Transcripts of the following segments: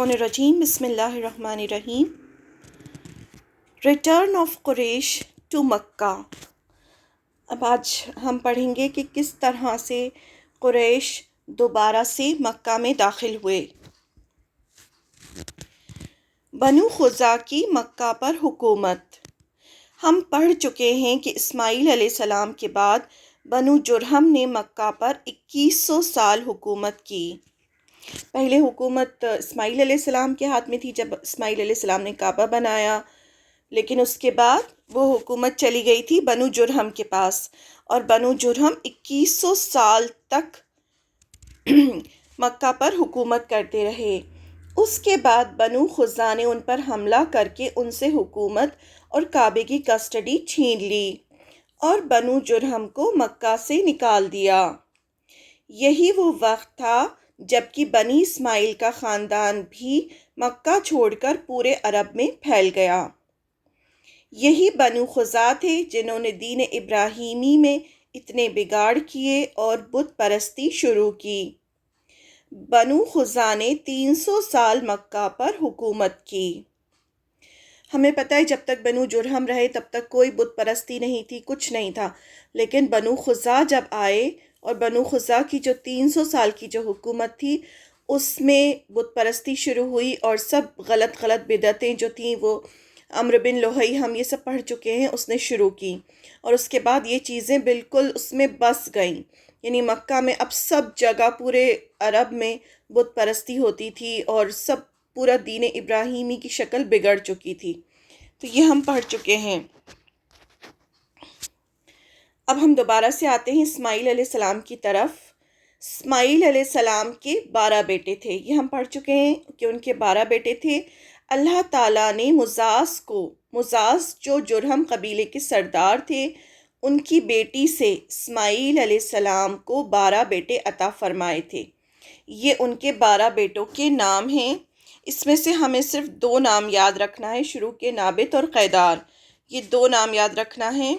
الشیطان الرجیم بسم اللہ الرحمن الرحیم۔ ریٹرن آف قریش ٹو مکہ۔ اب آج ہم پڑھیں گے کہ کس طرح سے قریش دوبارہ سے مکہ میں داخل ہوئے۔ بنو خزاع کی مکہ پر حکومت۔ ہم پڑھ چکے ہیں کہ اسماعیل علیہ السلام کے بعد بنو جرہم نے مکہ پر 2100 سال حکومت کی۔ پہلے حکومت اسماعیل علیہ السلام کے ہاتھ میں تھی جب اسماعیل علیہ السلام نے کعبہ بنایا، لیکن اس کے بعد وہ حکومت چلی گئی تھی بنو جرہم کے پاس، اور بنو جرہم 2100 سال تک مکہ پر حکومت کرتے رہے۔ اس کے بعد بنو خزاع نے ان پر حملہ کر کے ان سے حکومت اور کعبے کی کسٹڈی چھین لی اور بنو جرہم کو مکہ سے نکال دیا۔ یہی وہ وقت تھا جبکہ بنی اسماعیل کا خاندان بھی مکہ چھوڑ کر پورے عرب میں پھیل گیا۔ یہی بنو خزاع تھے جنہوں نے دین ابراہیمی میں اتنے بگاڑ کیے اور بت پرستی شروع کی۔ بنو خزاع نے 300 سال مکہ پر حکومت کی۔ ہمیں پتہ ہے جب تک بنو جرہم رہے تب تک کوئی بت پرستی نہیں تھی، کچھ نہیں تھا، لیکن بنو خزاع جب آئے اور بنو خزاع کی جو 300 سال کی جو حکومت تھی اس میں بت پرستی شروع ہوئی، اور سب غلط بدعتیں جو تھیں وہ عمرو بن لوہی، ہم یہ سب پڑھ چکے ہیں، اس نے شروع کی، اور اس کے بعد یہ چیزیں بالکل اس میں بس گئیں۔ یعنی مکہ میں اب سب جگہ پورے عرب میں بت پرستی ہوتی تھی اور سب پورا دین ابراہیمی کی شکل بگڑ چکی تھی۔ تو یہ ہم پڑھ چکے ہیں۔ اب ہم دوبارہ سے آتے ہیں اسماعیل علیہ السلام کی طرف۔ اسماعیل علیہ السلام کے 12 بیٹے تھے، یہ ہم پڑھ چکے ہیں کہ ان کے 12 بیٹے تھے۔ اللہ تعالیٰ نے مزاز جو جرہم قبیلے کے سردار تھے، ان کی بیٹی سے اسماعیل علیہ السلام کو 12 بیٹے عطا فرمائے تھے۔ یہ ان کے 12 بیٹوں کے نام ہیں۔ اس میں سے ہمیں صرف 2 نام یاد رکھنا ہے شروع کے، نابت اور قیدار۔ یہ 2 نام یاد رکھنا ہے۔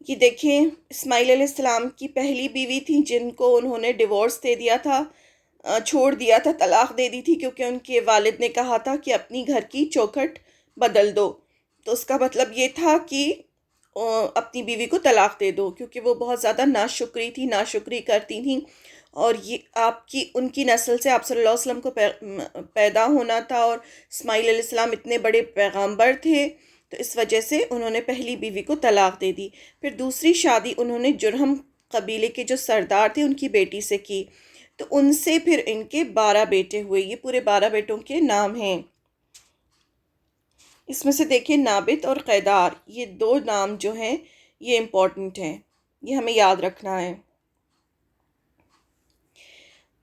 یہ دیکھیں، اسماعیل علیہ السلام کی پہلی بیوی تھی جن کو انہوں نے ڈیورس دے دیا تھا، چھوڑ دیا تھا، طلاق دے دی تھی، کیونکہ ان کے والد نے کہا تھا کہ اپنی گھر کی چوکھٹ بدل دو۔ تو اس کا مطلب یہ تھا کہ اپنی بیوی کو طلاق دے دو، کیونکہ وہ بہت زیادہ ناشکری کرتی تھیں، اور یہ ان کی نسل سے آپ صلی اللہ علیہ وسلم کو پیدا ہونا تھا، اور اسماعیل علیہ السلام اتنے بڑے پیغمبر تھے، تو اس وجہ سے انہوں نے پہلی بیوی کو طلاق دے دی۔ پھر دوسری شادی انہوں نے جرہم قبیلے کے جو سردار تھے ان کی بیٹی سے کی، تو ان سے پھر ان کے 12 بیٹے ہوئے۔ یہ پورے 12 بیٹوں کے نام ہیں۔ اس میں سے دیکھیں نابت اور قیدار، یہ 2 نام جو ہیں یہ امپورٹنٹ ہیں، یہ ہمیں یاد رکھنا ہے۔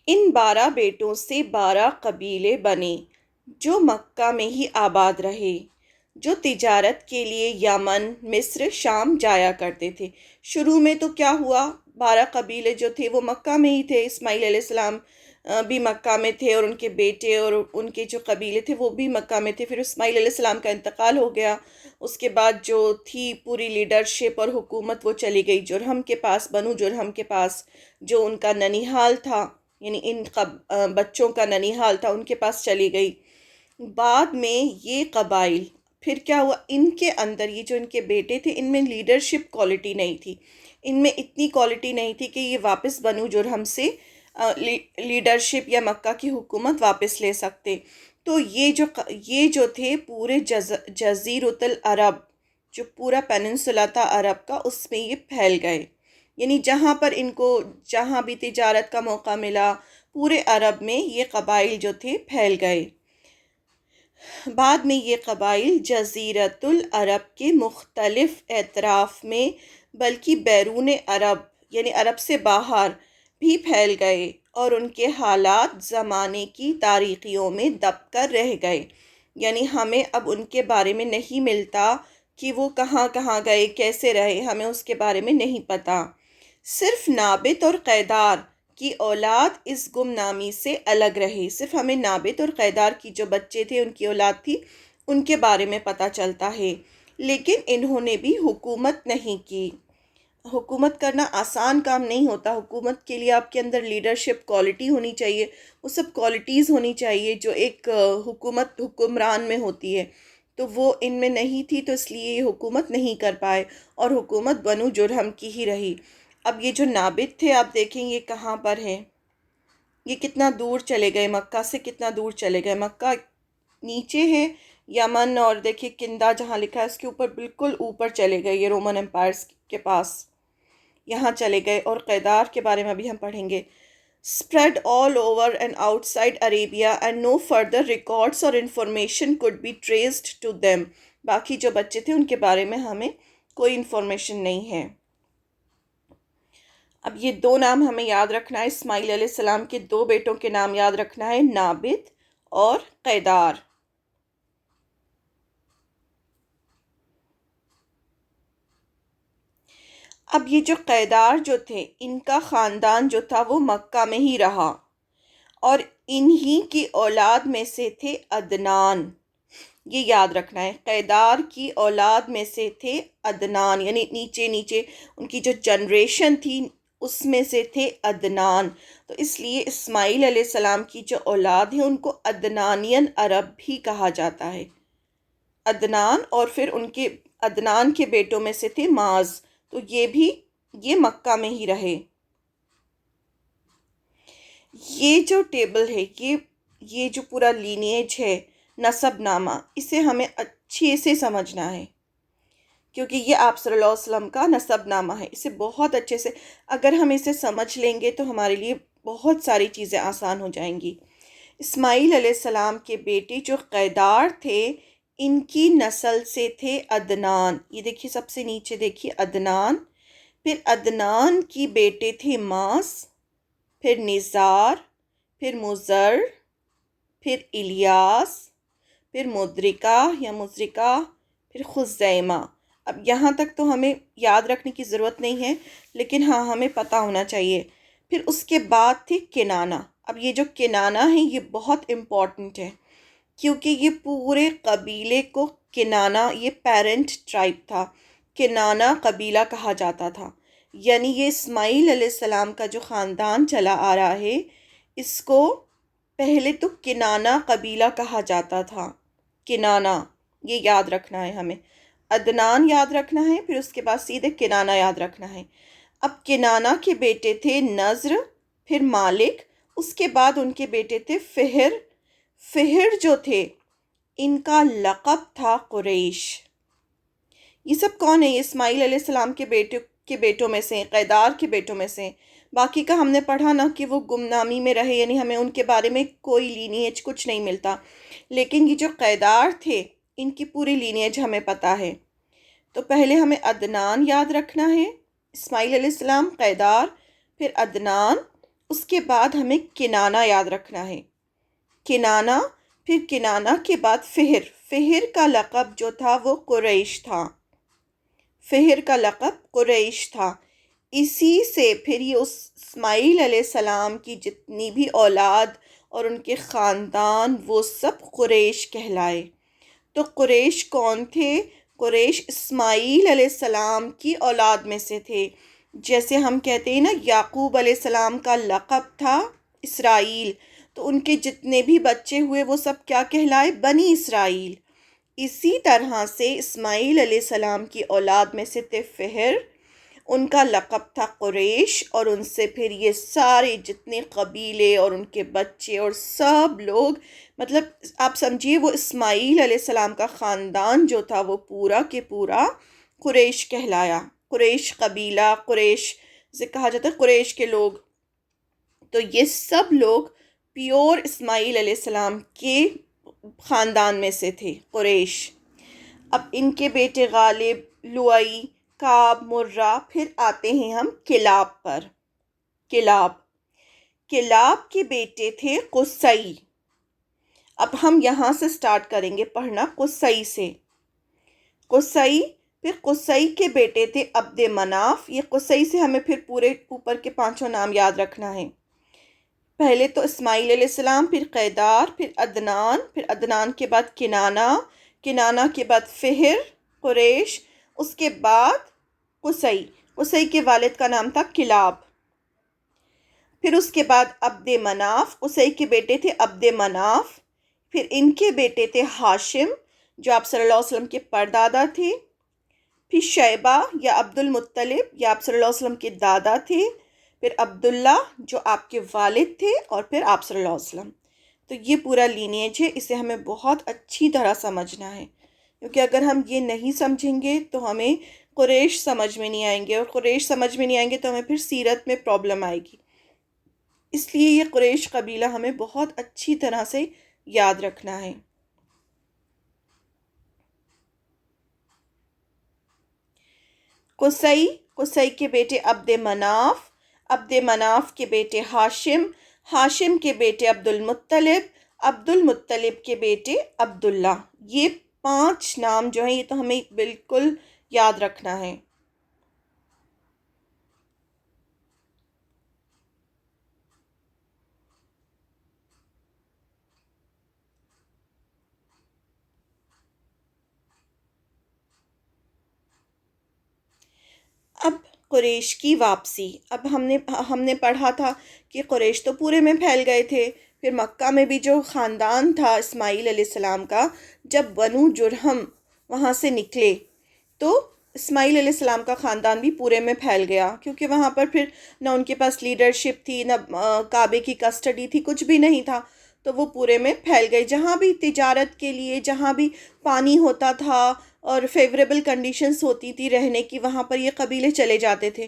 ان 12 بیٹوں سے 12 قبیلے بنے جو مکہ میں ہی آباد رہے، جو تجارت کے لیے یمن، مصر، شام جایا کرتے تھے۔ شروع میں تو کیا ہوا، 12 قبیلے جو تھے وہ مکہ میں ہی تھے، اسماعیل علیہ السلام بھی مکہ میں تھے، اور ان کے بیٹے اور ان کے جو قبیلے تھے وہ بھی مکہ میں تھے۔ پھر اسماعیل علیہ السلام کا انتقال ہو گیا، اس کے بعد جو تھی پوری لیڈرشپ اور حکومت وہ چلی گئی جرہم کے پاس، بنو جرہم کے پاس، جو ان کا ننیحال تھا، یعنی ان بچوں کا ننیحال تھا، ان کے پاس چلی گئی۔ بعد میں یہ قبائل پھر کیا ہوا، ان کے اندر یہ جو ان کے بیٹے تھے ان میں لیڈرشپ کوالٹی نہیں تھی، ان میں اتنی کوالٹی نہیں تھی کہ یہ واپس بنو جرہم سے لیڈرشپ یا مکہ کی حکومت واپس لے سکتے۔ تو یہ جو تھے پورے جزیرۃ العرب، جو پورا پیننسولا تھا عرب کا، اس میں یہ پھیل گئے، یعنی جہاں بھی تجارت کا موقع ملا پورے عرب میں یہ قبائل جو تھے پھیل گئے۔ بعد میں یہ قبائل جزیرۃ العرب کے مختلف اطراف میں بلکہ بیرون عرب یعنی عرب سے باہر بھی پھیل گئے، اور ان کے حالات زمانے کی تاریخیوں میں دب کر رہ گئے۔ یعنی ہمیں اب ان کے بارے میں نہیں ملتا کہ وہ کہاں گئے، کیسے رہے، ہمیں اس کے بارے میں نہیں پتا۔ صرف نابت اور قیدار کی اولاد اس گمنامی سے الگ رہی۔ صرف ہمیں نابت اور قیدار کی جو بچے تھے ان کی اولاد تھی، ان کے بارے میں پتہ چلتا ہے، لیکن انہوں نے بھی حکومت نہیں کی۔ حکومت کرنا آسان کام نہیں ہوتا. حکومت کے لیے آپ کے اندر لیڈرشپ کوالٹی ہونی چاہیے، وہ سب کوالٹیز ہونی چاہیے جو ایک حکمران میں ہوتی ہے. تو وہ ان میں نہیں تھی، تو اس لیے یہ حکومت نہیں کر پائے اور حکومت بنو جرہم کی ہی رہی. اب یہ جو نابد تھے آپ دیکھیں یہ کہاں پر ہیں، یہ کتنا دور چلے گئے، مکہ سے کتنا دور چلے گئے. مکہ نیچے ہے یمن، اور دیکھیے کندا جہاں لکھا ہے اس کے اوپر بالکل اوپر چلے گئے، یہ رومن امپائرس کے پاس یہاں چلے گئے. اور قیدار کے بارے میں بھی ہم پڑھیں گے. spread all over and outside Arabia and no further records or information could be traced to them. باقی جو بچے تھے ان کے بارے میں ہمیں کوئی انفارمیشن نہیں ہے. اب یہ دو نام ہمیں یاد رکھنا ہے، اسماعیل علیہ السلام کے دو بیٹوں کے نام یاد رکھنا ہے، نابد اور قیدار. اب یہ جو قیدار جو تھے ان کا خاندان جو تھا وہ مکہ میں ہی رہا، اور انہی کی اولاد میں سے تھے عدنان. یہ یاد رکھنا ہے، قیدار کی اولاد میں سے تھے عدنان، یعنی نیچے نیچے ان کی جو جنریشن تھی اس میں سے تھے عدنان. تو اس لیے اسماعیل علیہ السلام کی جو اولاد ہے ان کو عدنانین عرب بھی کہا جاتا ہے. عدنان، اور پھر ان کے عدنان کے بیٹوں میں سے تھے معاذ، تو یہ مکہ میں ہی رہے. یہ جو ٹیبل ہے، یہ جو پورا لینیج ہے، نسب نامہ، اسے ہمیں اچھے سے سمجھنا ہے کیونکہ یہ آپ صلی اللہ علیہ وسلم کا نسب نامہ ہے. اسے بہت اچھے سے اگر ہم اسے سمجھ لیں گے تو ہمارے لیے بہت ساری چیزیں آسان ہو جائیں گی. اسماعیل علیہ السلام کے بیٹے جو قیدار تھے ان کی نسل سے تھے عدنان. یہ دیکھیے سب سے نیچے دیکھیے عدنان، پھر عدنان کی بیٹے تھے ماس، پھر نزار، پھر مزر، پھر الیاس، پھر مدرکہ یا مزرکہ، پھر خزیمہ. اب یہاں تک تو ہمیں یاد رکھنے کی ضرورت نہیں ہے، لیکن ہاں ہمیں پتہ ہونا چاہیے. پھر اس کے بعد تھی کنانہ. اب یہ جو کنانہ ہے یہ بہت امپورٹنٹ ہے کیونکہ یہ پورے قبیلے کو کنانہ، یہ پیرنٹ ٹرائب تھا، کنانہ قبیلہ کہا جاتا تھا. یعنی یہ اسماعیل علیہ السلام کا جو خاندان چلا آ رہا ہے اس کو پہلے تو کنانہ قبیلہ کہا جاتا تھا. کنانہ، یہ یاد رکھنا ہے ہمیں. عدنان یاد رکھنا ہے، پھر اس کے بعد سیدھے کنانہ یاد رکھنا ہے. اب کنانہ کے بیٹے تھے نضر، پھر مالک، اس کے بعد ان کے بیٹے تھے فہر. فہر جو تھے ان کا لقب تھا قریش. یہ سب کون ہیں؟ یہ اسماعیل علیہ السلام کے بیٹوں میں سے، قیدار کے بیٹوں میں سے. باقی کا ہم نے پڑھا نا کہ وہ گمنامی میں رہے، یعنی ہمیں ان کے بارے میں کوئی لینیج کچھ نہیں ملتا، لیکن یہ جو قیدار تھے ان کی پوری لینیج ہمیں پتہ ہے. تو پہلے ہمیں عدنان یاد رکھنا ہے، اسماعیل علیہ السلام، قیدار، پھر عدنان، اس کے بعد ہمیں کنانہ یاد رکھنا ہے. کنانہ، پھر کنانہ کے بعد فہر. فہر کا لقب جو تھا وہ قریش تھا. فہر کا لقب قریش تھا. اسی سے پھر یہ اس اسماعیل علیہ السلام کی جتنی بھی اولاد اور ان کے خاندان وہ سب قریش کہلائے. تو قریش کون تھے؟ قریش اسماعیل علیہ السلام کی اولاد میں سے تھے. جیسے ہم کہتے ہیں نا یعقوب علیہ السلام کا لقب تھا اسرائیل، تو ان کے جتنے بھی بچے ہوئے وہ سب کیا کہلائے؟ بنی اسرائیل. اسی طرح سے اسماعیل علیہ السلام کی اولاد میں سے تھے فہر، ان کا لقب تھا قریش، اور ان سے پھر یہ سارے جتنے قبیلے اور ان کے بچے اور سب لوگ، مطلب آپ سمجھیے وہ اسماعیل علیہ السلام کا خاندان جو تھا وہ پورا کے پورا قریش کہلایا. قریش قبیلہ، قریش سے کہا جاتا ہے قریش کے لوگ. تو یہ سب لوگ پیور اسماعیل علیہ السلام کے خاندان میں سے تھے، قریش. اب ان کے بیٹے غالب، لؤئی، کعب، مرہ، پھر آتے ہیں ہم کلاب پر. کلاب کے بیٹے تھے قصی. اب ہم یہاں سے سٹارٹ کریں گے پڑھنا قصی سے. قصی، پھر قصی کے بیٹے تھے عبد مناف. یہ قصی سے ہمیں پھر پورے اوپر کے پانچوں نام یاد رکھنا ہے. پہلے تو اسماعیل علیہ السلام، پھر قیدار، پھر عدنان، پھر عدنان کے بعد کنانہ، کنانہ کے بعد فہر، قریش، اس کے بعد قصی. قصی کے والد کا نام تھا کلاب۔ پھر اس کے بعد عبد مناف، قصی کے بیٹے تھے عبد مناف۔ پھر ان کے بیٹے تھے ہاشم جو آپ صلی اللہ علیہ وسلم کے پردادا تھے۔ پھر شیبہ یا عبد المطلب یا آپ صلی اللہ علیہ وسلم کے دادا تھے۔ پھر عبداللہ جو آپ کے والد تھے، اور پھر آپ صلی اللہ علیہ وسلم۔ تو یہ پورا لینیج ہے، اسے ہمیں بہت اچھی طرح سمجھنا ہے، کیونکہ اگر ہم یہ نہیں سمجھیں گے تو ہمیں قریش سمجھ میں نہیں آئیں گے، اور قریش سمجھ میں نہیں آئیں گے تو ہمیں پھر سیرت میں پرابلم آئے گی۔ اس لیے یہ قریش قبیلہ ہمیں بہت اچھی طرح سے یاد رکھنا ہے۔ قصی، قصی کے بیٹے عبد مناف، عبد مناف کے بیٹے ہاشم، ہاشم کے بیٹے عبد المطلب، عبد المطلب کے بیٹے عبداللہ۔ یہ 5 نام جو ہیں یہ تو ہمیں بالکل یاد رکھنا ہے۔ اب قریش کی واپسی۔ اب ہم نے پڑھا تھا کہ قریش تو پورے میں پھیل گئے تھے، پھر مکہ میں بھی جو خاندان تھا اسماعیل علیہ السلام کا، جب بنو جرہم وہاں سے نکلے تو اسماعیل علیہ السلام کا خاندان بھی پورے میں پھیل گیا، کیونکہ وہاں پر پھر نہ ان کے پاس لیڈرشپ تھی، نہ کعبے کی کسٹڈی تھی، کچھ بھی نہیں تھا، تو وہ پورے میں پھیل گئے۔ جہاں بھی تجارت کے لیے، جہاں بھی پانی ہوتا تھا اور فیوریبل کنڈیشنز ہوتی تھی رہنے کی، وہاں پر یہ قبیلے چلے جاتے تھے،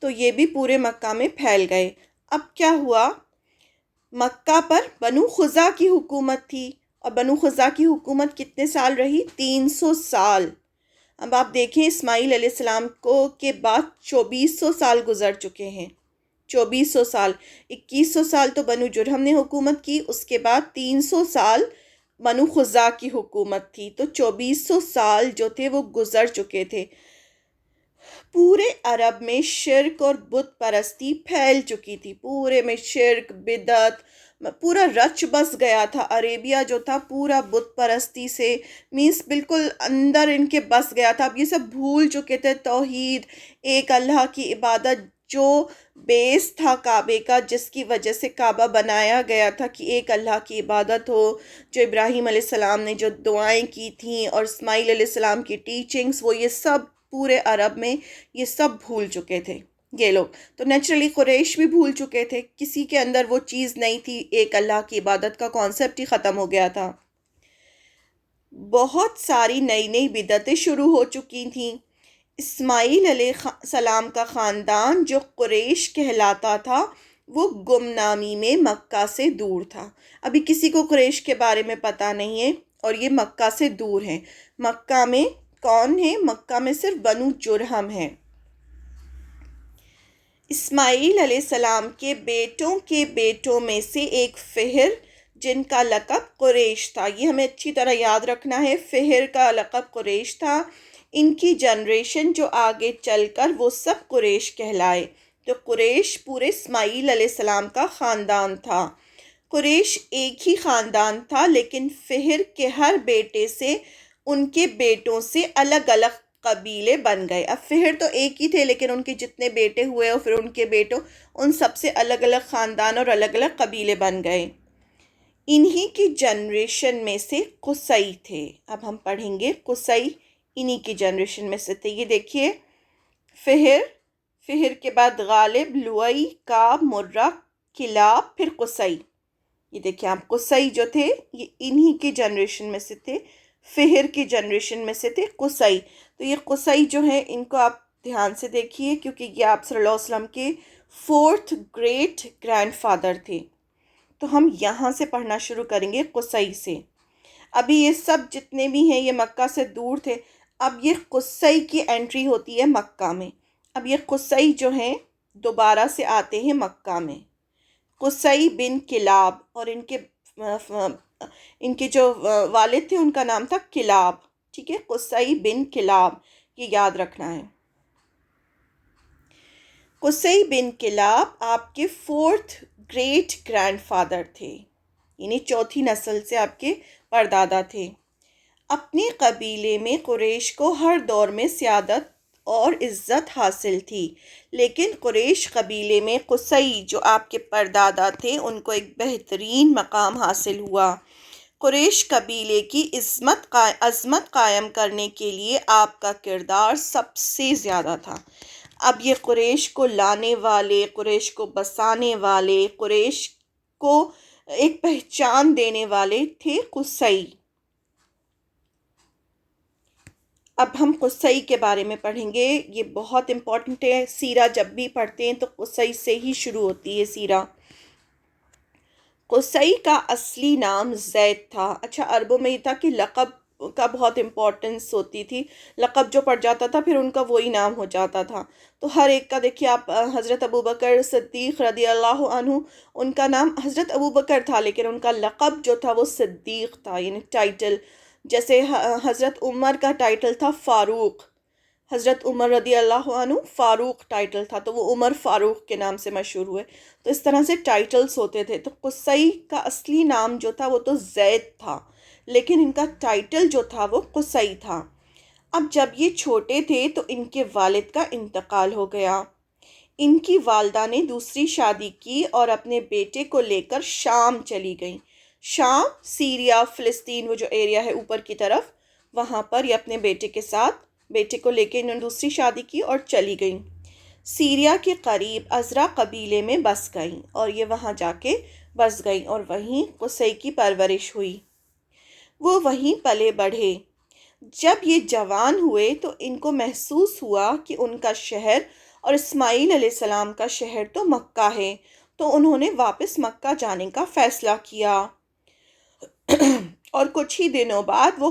تو یہ بھی پورے مکہ میں پھیل گئے۔ اب کیا ہوا، مکہ پر بنو خزا کی حکومت تھی، اور بنو خزا کی حکومت کتنے سال رہی؟ 300 سال۔ اب آپ دیکھیں اسماعیل علیہ السلام کو کے بعد 2400 سال گزر چکے ہیں، 2400 سال، 2100 سال تو بنو جرہم نے حکومت کی، اس کے بعد 300 سال بنو خزا کی حکومت تھی، تو 2400 سال جو تھے وہ گزر چکے تھے۔ پورے عرب میں شرک اور بت پرستی پھیل چکی تھی، پورے میں شرک، بدعت پورا رچ بس گیا تھا۔ عربیہ جو تھا پورا بت پرستی سے مینس بالکل اندر ان کے بس گیا تھا۔ اب یہ سب بھول چکے تھے توحید، ایک اللہ کی عبادت، جو بیس تھا کعبے کا، جس کی وجہ سے کعبہ بنایا گیا تھا کہ ایک اللہ کی عبادت ہو، جو ابراہیم علیہ السلام نے جو دعائیں کی تھیں اور اسماعیل علیہ السلام کی ٹیچنگز، وہ یہ سب پورے عرب میں یہ سب بھول چکے تھے یہ لوگ۔ تو نیچرلی قریش بھی بھول چکے تھے، کسی کے اندر وہ چیز نہیں تھی، ایک اللہ کی عبادت کا کانسیپٹ ہی ختم ہو گیا تھا۔ بہت ساری نئی نئی بدعتیں شروع ہو چکی تھیں۔ اسماعیل علیہ السلام کا خاندان جو قریش کہلاتا تھا وہ گمنامی میں مکہ سے دور تھا۔ ابھی کسی کو قریش کے بارے میں پتہ نہیں ہے، اور یہ مکہ سے دور ہیں۔ مکہ میں کون ہے؟ مکہ میں صرف بنو جرہم ہیں۔ اسماعیل علیہ السلام کے بیٹوں میں سے ایک فہر، جن کا لقب قریش تھا، یہ ہمیں اچھی طرح یاد رکھنا ہے، فہر کا لقب قریش تھا۔ ان کی جنریشن جو آگے چل کر وہ سب قریش کہلائے۔ تو قریش پورے اسماعیل علیہ السلام کا خاندان تھا۔ قریش ایک ہی خاندان تھا، لیکن فہر کے ہر بیٹے سے ان کے بیٹوں سے الگ الگ قبیلے بن گئے۔ اب فہر تو ایک ہی تھے، لیکن ان کے جتنے بیٹے ہوئے اور پھر ان کے بیٹوں، ان سب سے الگ الگ خاندان اور الگ الگ قبیلے بن گئے۔ انہی کی جنریشن میں سے قصی تھے۔ اب ہم پڑھیں گے قصی انہی کی جنریشن میں سے تھے۔ یہ دیکھیے، فہر کے بعد غالب، لؤی، کعب، مرہ، کلاب، پھر قصی۔ یہ دیکھیں آپ، قصی جو تھے یہ انہی کی جنریشن میں سے تھے، فہر کی جنریشن میں سے تھے قصی۔ تو یہ قصی جو ہیں ان کو آپ دھیان سے دیکھیے، کیونکہ یہ آپ صلی اللہ علیہ وسلم کے 4th گریٹ گرینڈ فادر تھے۔ تو ہم یہاں سے پڑھنا شروع کریں گے قصی سے۔ ابھی یہ سب جتنے بھی ہیں یہ مکہ سے دور تھے، اب یہ قصی کی انٹری ہوتی ہے مکہ میں۔ اب یہ قصی جو ہیں دوبارہ سے آتے ہیں مکہ میں۔ قصی بن کلاب، اور ان کے جو والد تھے ان کا نام تھا کلاب، ٹھیک ہے، قصی بن کلاب، یہ یاد رکھنا ہے۔ قصی بن کلاب آپ کے 4th گریٹ گرینڈ فادر تھے، یعنی 4تھی نسل سے آپ کے پردادا تھے۔ اپنے قبیلے میں قریش کو ہر دور میں سیادت اور عزت حاصل تھی، لیکن قریش قبیلے میں قصی جو آپ کے پردادا تھے ان کو ایک بہترین مقام حاصل ہوا۔ قریش قبیلے کی عظمت قائم کرنے کے لیے آپ کا کردار سب سے زیادہ تھا۔ اب یہ قریش کو لانے والے، قریش کو بسانے والے، قریش کو ایک پہچان دینے والے تھے قصی۔ اب ہم قصی کے بارے میں پڑھیں گے، یہ بہت امپورٹنٹ ہے۔ سیرہ جب بھی پڑھتے ہیں تو قصی سے ہی شروع ہوتی ہے سیرہ۔ قصی کا اصلی نام زید تھا۔ اچھا، عربوں میں یہ تھا کہ لقب کا بہت امپورٹنس ہوتی تھی، لقب جو پڑ جاتا تھا پھر ان کا وہی نام ہو جاتا تھا۔ تو ہر ایک کا دیکھیے آپ، حضرت ابوبکر صدیق رضی اللہ عنہ، ان کا نام حضرت ابوبکر تھا لیکن ان کا لقب جو تھا وہ صدیق تھا، یعنی ٹائٹل۔ جیسے حضرت عمر کا ٹائٹل تھا فاروق، حضرت عمر رضی اللہ عنہ فاروق ٹائٹل تھا، تو وہ عمر فاروق کے نام سے مشہور ہوئے۔ تو اس طرح سے ٹائٹلز ہوتے تھے۔ تو قصی کا اصلی نام جو تھا وہ تو زید تھا، لیکن ان کا ٹائٹل جو تھا وہ قصی تھا۔ اب جب یہ چھوٹے تھے تو ان کے والد کا انتقال ہو گیا۔ ان کی والدہ نے دوسری شادی کی اور اپنے بیٹے کو لے کر شام چلی گئیں۔ شام، سیریا، فلسطین، وہ جو ایریا ہے اوپر کی طرف، وہاں پر یہ اپنے بیٹے کے ساتھ، بیٹے کو لے کے انہوں نے دوسری شادی کی اور چلی گئیں۔ سیریا کے قریب عزرا قبیلے میں بس گئیں اور یہ وہاں جا کے بس گئیں اور وہیں قصی کی پرورش ہوئی۔ وہ وہیں پلے بڑھے۔ جب یہ جوان ہوئے تو ان کو محسوس ہوا کہ ان کا شہر اور اسماعیل علیہ السلام کا شہر تو مکہ ہے، تو انہوں نے واپس مکہ جانے کا فیصلہ کیا اور کچھ ہی دنوں بعد وہ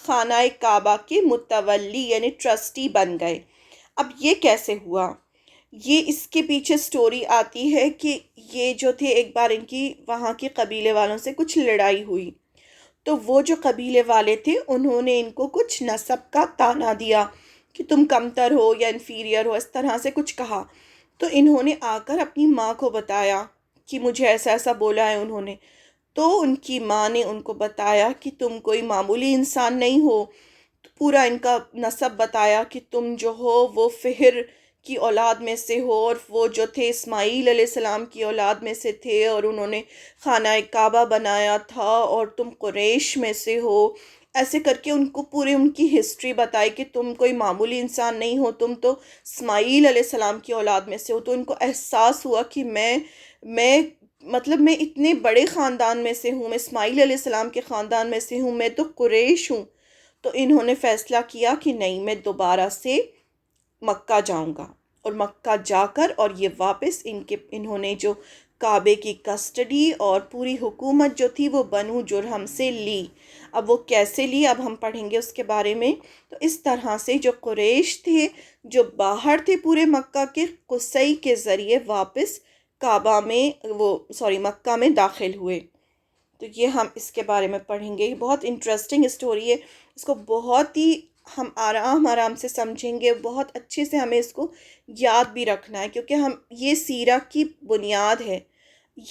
خانہ کعبہ کے متولی یعنی ٹرسٹی بن گئے۔ اب یہ کیسے ہوا؟ یہ اس کے پیچھے سٹوری آتی ہے کہ یہ جو تھے، ایک بار ان کی وہاں کے قبیلے والوں سے کچھ لڑائی ہوئی، تو وہ جو قبیلے والے تھے انہوں نے ان کو کچھ نسب کا طعنہ دیا کہ تم کمتر ہو یا انفیریئر ہو، اس طرح سے کچھ کہا۔ تو انہوں نے آ کر اپنی ماں کو بتایا کہ مجھے ایسا ایسا بولا ہے انہوں نے۔ تو ان کی ماں نے ان کو بتایا کہ تم کوئی معمولی انسان نہیں ہو، پورا ان کا نسب بتایا کہ تم جو ہو وہ فہر کی اولاد میں سے ہو، اور وہ جو تھے اسماعیل علیہ السلام کی اولاد میں سے تھے، اور انہوں نے خانہ کعبہ بنایا تھا، اور تم قریش میں سے ہو۔ ایسے کر کے ان کو پورے ان کی ہسٹری بتائی کہ تم کوئی معمولی انسان نہیں ہو، تم تو اسماعیل علیہ السلام کی اولاد میں سے ہو۔ تو ان کو احساس ہوا کہ میں مطلب میں اتنے بڑے خاندان میں سے ہوں، میں اسماعیل علیہ السلام کے خاندان میں سے ہوں، میں تو قریش ہوں۔ تو انہوں نے فیصلہ کیا کہ نہیں، میں دوبارہ سے مکہ جاؤں گا، اور مکہ جا کر اور یہ واپس انہوں نے جو کعبے کی کسٹڈی اور پوری حکومت جو تھی وہ بنو جرہم سے لی۔ اب وہ کیسے لی اب ہم پڑھیں گے اس کے بارے میں۔ تو اس طرح سے جو قریش تھے جو باہر تھے پورے مکہ کے، قصی کے ذریعے واپس مکہ میں داخل ہوئے۔ تو یہ ہم اس کے بارے میں پڑھیں گے۔ یہ بہت انٹرسٹنگ اسٹوری ہے، اس کو بہت ہی ہم آرام سے سمجھیں گے، بہت اچھے سے ہمیں اس کو یاد بھی رکھنا ہے، کیونکہ یہ سیرہ کی بنیاد ہے۔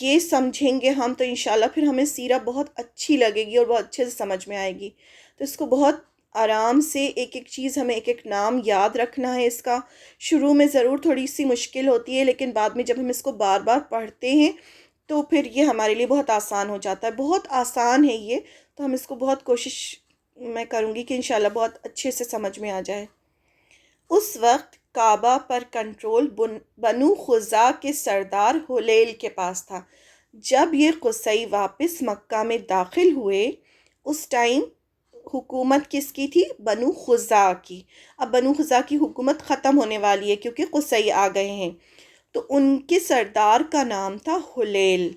یہ سمجھیں گے ہم تو انشاءاللہ پھر ہمیں سیرہ بہت اچھی لگے گی اور بہت اچھے سے سمجھ میں آئے گی۔ تو اس کو بہت آرام سے ایک ایک چیز ہمیں ایک ایک نام یاد رکھنا ہے اس کا۔ شروع میں ضرور تھوڑی سی مشکل ہوتی ہے، لیکن بعد میں جب ہم اس کو بار بار پڑھتے ہیں تو پھر یہ ہمارے لیے بہت آسان ہو جاتا ہے۔ بہت آسان ہے یہ، تو ہم اس کو بہت کوشش میں کروں گی کہ انشاءاللہ بہت اچھے سے سمجھ میں آ جائے۔ اس وقت کعبہ پر کنٹرول بنو خزاع کے سردار حلیل کے پاس تھا۔ جب یہ قصی واپس مکہ میں داخل ہوئے، اس ٹائم حکومت کس کی تھی؟ بنو خزاع کی۔ اب بنو خزاع کی حکومت ختم ہونے والی ہے کیونکہ قصی آ گئے ہیں۔ تو ان کے سردار کا نام تھا حلیل۔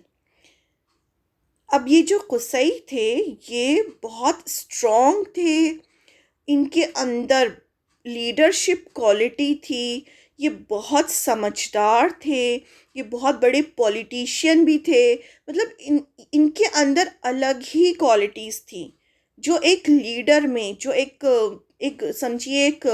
اب یہ جو قصی تھے یہ بہت اسٹرانگ تھے، ان کے اندر لیڈرشپ کوالٹی تھی، یہ بہت سمجھدار تھے، یہ بہت بڑے پولیٹیشین بھی تھے۔ مطلب ان کے اندر الگ ہی کوالٹیز تھیں، جو ایک لیڈر میں، جو ایک سمجھیے ایک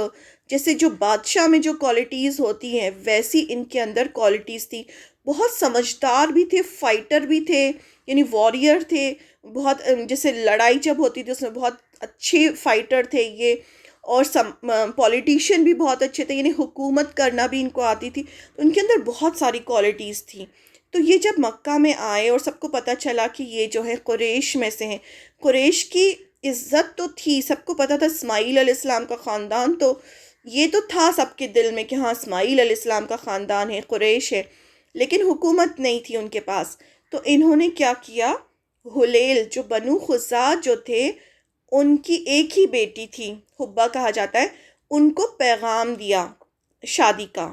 جیسے جو بادشاہ میں جو کوالٹیز ہوتی ہیں ویسی ان کے اندر کوالٹیز تھی۔ بہت سمجھدار بھی تھے، فائٹر بھی تھے، یعنی واریر تھے، بہت جیسے لڑائی جب ہوتی تھی اس میں بہت اچھے فائٹر تھے یہ، اور پولیٹیشین بھی بہت اچھے تھے، یعنی حکومت کرنا بھی ان کو آتی تھی، تو ان کے اندر بہت ساری کوالٹیز تھیں۔ تو یہ جب مکہ میں آئے اور سب کو پتہ چلا کہ یہ جو ہے قریش میں سے ہیں، قریش کی عزت تو تھی، سب کو پتہ تھا اسماعیل علیہ السلام کا خاندان، تو یہ تو تھا سب کے دل میں کہ ہاں اسماعیل علیہ السلام کا خاندان ہے، قریش ہے، لیکن حکومت نہیں تھی ان کے پاس۔ تو انہوں نے کیا کیا، حلیل جو بنو خزاع جو تھے، ان کی ایک ہی بیٹی تھی، حبہ کہا جاتا ہے، ان کو پیغام دیا شادی کا۔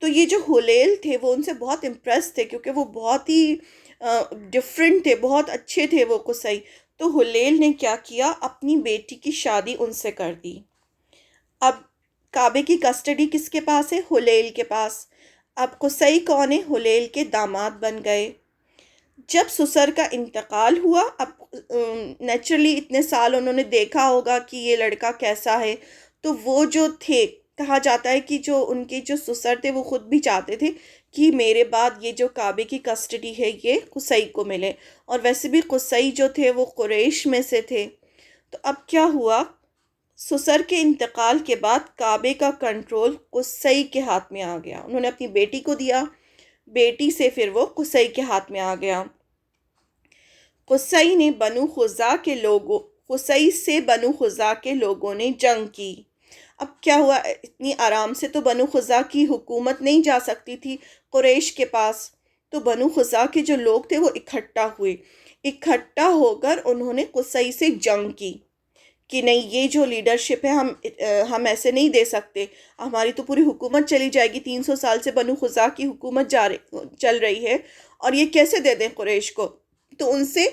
تو یہ جو حلیل تھے وہ ان سے بہت امپریس تھے، کیونکہ وہ بہت ہی ڈفرینٹ تھے، بہت اچھے تھے وہ قصی۔ تو حلیل نے کیا کیا، اپنی بیٹی کی شادی ان سے کر دی۔ اب کعبے کی کسٹڈی کس کے پاس ہے، حلیل کے پاس۔ اب قصی کون ہے، حلیل کے داماد بن گئے۔ جب سسر کا انتقال ہوا، اب نیچرلی اتنے سال انہوں نے دیکھا ہوگا کہ یہ لڑکا کیسا ہے، تو وہ جو تھے، کہا جاتا ہے کہ جو ان کے جو سسر تھے وہ خود بھی چاہتے تھے کہ میرے بعد یہ جو کعبے کی کسٹڈی ہے یہ قصی کو ملے، اور ویسے بھی قصی جو تھے وہ قریش میں سے تھے۔ تو اب کیا ہوا، سسر کے انتقال کے بعد کعبے کا کنٹرول قصی کے ہاتھ میں آ گیا، انہوں نے اپنی بیٹی کو دیا، بیٹی سے پھر وہ قصی کے ہاتھ میں آ گیا۔ قصی نے بنو خزاع کے لوگوں قصی سے بنو خزاع کے لوگوں نے جنگ کی۔ اب کیا ہوا، اتنی آرام سے تو بنو خزاع کی حکومت نہیں جا سکتی تھی قریش کے پاس، تو بنو خزاع کے جو لوگ تھے وہ اکٹھا ہوئے، اکٹھا ہو کر انہوں نے قصی سے جنگ کی کہ نہیں، یہ جو لیڈرشپ ہے ہم ایسے نہیں دے سکتے، ہماری تو پوری حکومت چلی جائے گی، 300 سال سے بنو خزاع کی حکومت چل رہی ہے، اور یہ کیسے دے دیں قریش کو۔ تو ان سے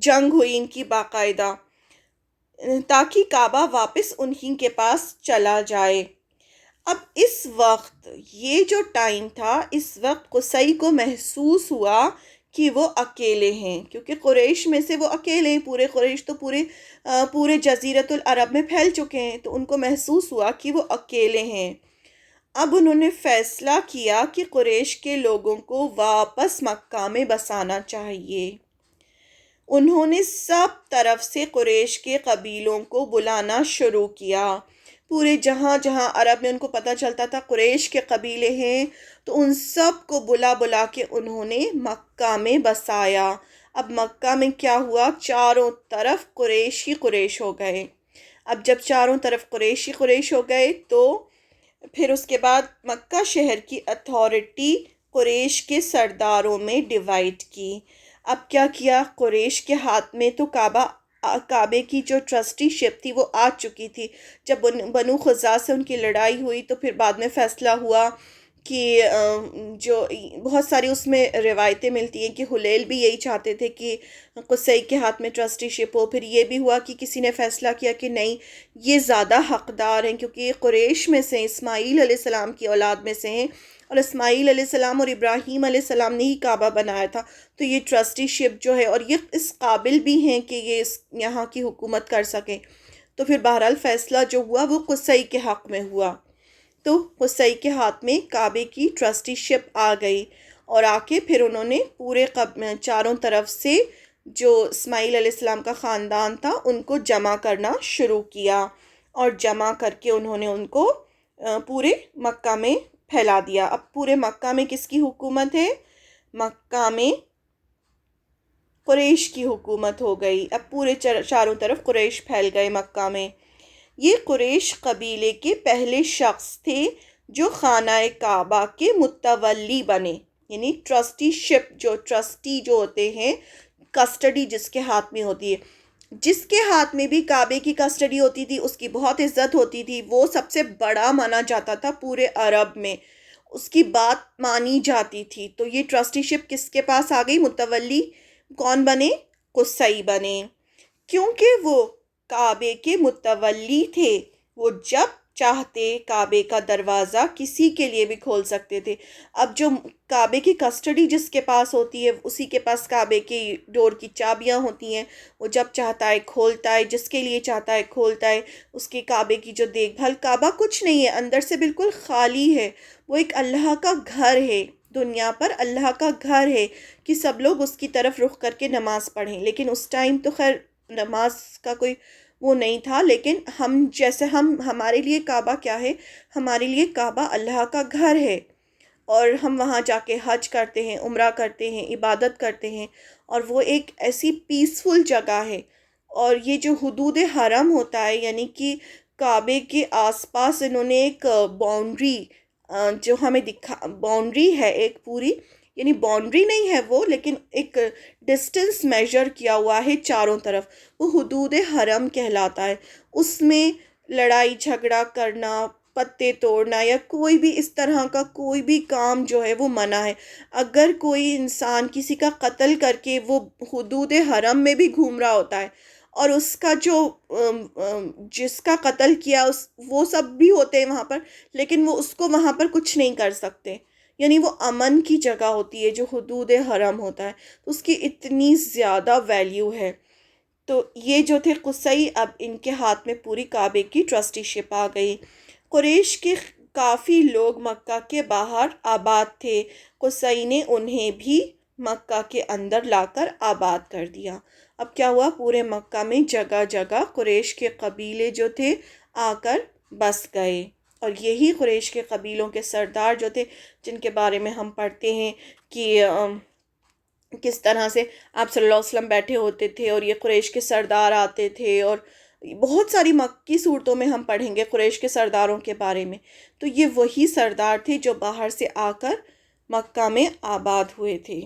جنگ ہوئی ان کی باقاعدہ، تاکہ کعبہ واپس انہی کے پاس چلا جائے۔ اب اس وقت یہ جو ٹائم تھا، اس وقت قصی کو محسوس ہوا کہ وہ اکیلے ہیں، کیونکہ قریش میں سے وہ اکیلے ہیں، پورے قریش تو پورے جزیرۃ العرب میں پھیل چکے ہیں، تو ان کو محسوس ہوا کہ وہ اکیلے ہیں۔ اب انہوں نے فیصلہ کیا کہ قریش کے لوگوں کو واپس مکہ میں بسانا چاہیے۔ انہوں نے سب طرف سے قریش کے قبیلوں کو بلانا شروع کیا، پورے جہاں جہاں عرب میں ان کو پتہ چلتا تھا قریش کے قبیلے ہیں، تو ان سب کو بلا بلا کے انہوں نے مکہ میں بسایا۔ اب مکہ میں کیا ہوا، چاروں طرف قریش ہی قریش ہو گئے۔ اب جب چاروں طرف قریش ہی قریش ہو گئے، تو پھر اس کے بعد مکہ شہر کی اتھارٹی قریش کے سرداروں میں ڈیوائڈ کی۔ اب کیا کیا، قریش کے ہاتھ میں تو کعبے کی جو ٹرسٹی شپ تھی وہ آ چکی تھی۔ جب بنو خزاع سے ان کی لڑائی ہوئی تو پھر بعد میں فیصلہ ہوا کہ جو بہت ساری اس میں روایتیں ملتی ہیں کہ حلیل بھی یہی چاہتے تھے کہ قصی کے ہاتھ میں ٹرسٹی شپ ہو، پھر یہ بھی ہوا کہ کسی نے فیصلہ کیا کہ نہیں، یہ زیادہ حقدار ہیں کیونکہ یہ قریش میں سے ہیں، اسماعیل علیہ السلام کی اولاد میں سے ہیں، اور اسماعیل علیہ السلام اور ابراہیم علیہ السلام نے ہی کعبہ بنایا تھا، تو یہ ٹرسٹی شپ جو ہے، اور یہ اس قابل بھی ہیں کہ یہ یہاں کی حکومت کر سکیں۔ تو پھر بہرحال فیصلہ جو ہوا وہ قصی کے حق میں ہوا، تو قصی کے ہاتھ میں کعبے کی ٹرسٹی شپ آ گئی، اور آ کے پھر انہوں نے پورے چاروں طرف سے جو اسماعیل علیہ السلام کا خاندان تھا ان کو جمع کرنا شروع کیا، اور جمع کر کے انہوں نے ان کو پورے مکہ میں پھیلا دیا۔ اب پورے مکہ میں کس کی حکومت ہے، مکہ میں قریش کی حکومت ہو گئی۔ اب پورے چاروں طرف قریش پھیل گئے مکہ میں۔ یہ قریش قبیلے کے پہلے شخص تھے جو خانہ کعبہ کے متولی بنے، یعنی ٹرسٹی جو ہوتے ہیں، کسٹڈی جس کے ہاتھ میں ہوتی ہے، جس کے ہاتھ میں بھی کعبے کی کسٹڈی ہوتی تھی اس کی بہت عزت ہوتی تھی، وہ سب سے بڑا مانا جاتا تھا پورے عرب میں، اس کی بات مانی جاتی تھی۔ تو یہ ٹرسٹی شپ کس کے پاس آ گئی، متولی کون بنے، قصی بنے، کیونکہ وہ کعبے کے متولی تھے، وہ جب چاہتے کعبے کا دروازہ کسی کے لیے بھی کھول سکتے تھے۔ اب جو کعبے کی کسٹڈی جس کے پاس ہوتی ہے اسی کے پاس کعبے کی ڈور کی چابیاں ہوتی ہیں، وہ جب چاہتا ہے کھولتا ہے، جس کے لیے چاہتا ہے کھولتا ہے، اس کے کعبے کی جو دیکھ بھال، کعبہ کچھ نہیں ہے، اندر سے بالکل خالی ہے، وہ ایک اللہ کا گھر ہے، دنیا پر اللہ کا گھر ہے کہ سب لوگ اس کی طرف رخ کر کے نماز پڑھیں، لیکن اس ٹائم تو خیر نماز کا کوئی وہ نہیں تھا، لیکن ہم جیسے ہمارے لیے کعبہ کیا ہے؟ ہمارے لیے کعبہ اللہ کا گھر ہے، اور ہم وہاں جا کے حج کرتے ہیں، عمرہ کرتے ہیں، عبادت کرتے ہیں، اور وہ ایک ایسی پیسفل جگہ ہے۔ اور یہ جو حدود حرم ہوتا ہے، یعنی کہ کعبے کے آس پاس انہوں نے ایک باؤنڈری، جو ہمیں باؤنڈری ہے ایک پوری، یعنی باؤنڈری نہیں ہے وہ، لیکن ایک ڈسٹنس میجر کیا ہوا ہے چاروں طرف، وہ حدود حرم کہلاتا ہے۔ اس میں لڑائی جھگڑا کرنا، پتے توڑنا یا کوئی بھی اس طرح کا کوئی بھی کام جو ہے وہ منع ہے۔ اگر کوئی انسان کسی کا قتل کر کے وہ حدود حرم میں بھی گھوم رہا ہوتا ہے، اور اس کا جو جس کا قتل کیا وہ سب بھی ہوتے ہیں وہاں پر، لیکن وہ اس کو وہاں پر کچھ نہیں کر سکتے، یعنی وہ امن کی جگہ ہوتی ہے جو حدود حرم ہوتا ہے، تو اس کی اتنی زیادہ ویلیو ہے۔ تو یہ جو تھے قصی، اب ان کے ہاتھ میں پوری کعبے کی ٹرسٹی شپ آ گئی۔ قریش کے کافی لوگ مکہ کے باہر آباد تھے، قصی نے انہیں بھی مکہ کے اندر لا کر آباد کر دیا۔ اب کیا ہوا؟ پورے مکہ میں جگہ جگہ قریش کے قبیلے جو تھے آ کر بس گئے، اور یہی قریش کے قبیلوں کے سردار جو تھے، جن کے بارے میں ہم پڑھتے ہیں کہ کس طرح سے آپ صلی اللہ علیہ وسلم بیٹھے ہوتے تھے اور یہ قریش کے سردار آتے تھے، اور بہت ساری مکی صورتوں میں ہم پڑھیں گے قریش کے سرداروں کے بارے میں۔ تو یہ وہی سردار تھے جو باہر سے آ کر مکہ میں آباد ہوئے تھے۔